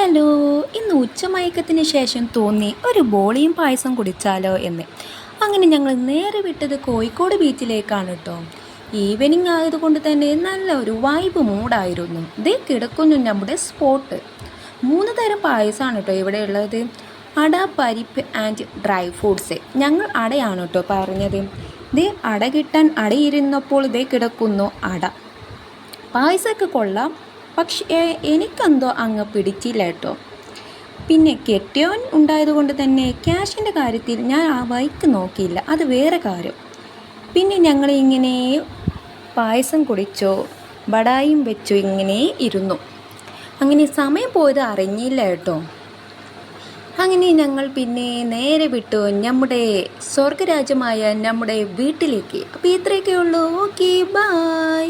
Hello, ഇന്ന് ഉച്ചമയക്കത്തിന് ശേഷം തോന്നി ഒരു ബോളിയും പായസം കുടിച്ചാലോ എന്ന്. അങ്ങനെ ഞങ്ങൾ നേരെ വിട്ടത് കോഴിക്കോട് ബീച്ചിലേക്കാണ് കേട്ടോ. ഈവനിങ് ആയതുകൊണ്ട് തന്നെ നല്ല ഒരു വൈബ് മൂഡായിരുന്നു. ഇതേ കിടക്കുന്നു നമ്മുടെ സ്പോട്ട്. 3 തരം പായസമാണ് കേട്ടോ ഇവിടെ ഉള്ളത്. അട, പരിപ്പ് ആൻഡ് ഡ്രൈ ഫ്രൂട്ട്സ്. ഞങ്ങൾ അടയാണ് കേട്ടോ പറഞ്ഞത്. ഇതേ അട കിട്ടാൻ അടയിരുന്നപ്പോൾ ഇതേ കിടക്കുന്നു അട. പായസമൊക്കെ കൊള്ളാം, പക്ഷേ എനിക്കെന്തോ അങ്ങ് പിടിച്ചില്ല കേട്ടോ. പിന്നെ കെട്ടിയോൻ ഉണ്ടായതുകൊണ്ട് തന്നെ ക്യാഷിൻ്റെ കാര്യത്തിൽ ഞാൻ ആ വഴിക്ക് നോക്കിയില്ല, അത് വേറെ കാര്യം. പിന്നെ ഞങ്ങളിങ്ങനെ പായസം കുടിച്ചോ, ബടായും വെച്ചു ഇങ്ങനെ ഇരുന്നു. അങ്ങനെ സമയം പോയത് അറിഞ്ഞില്ല കേട്ടോ. അങ്ങനെ ഞങ്ങൾ പിന്നെ നേരെ വിട്ടു നമ്മുടെ സ്വർഗരാജ്യമായ നമ്മുടെ വീട്ടിലേക്ക്. അപ്പോൾ ഇത്രയൊക്കെ ഉള്ളൂ. Okay, by.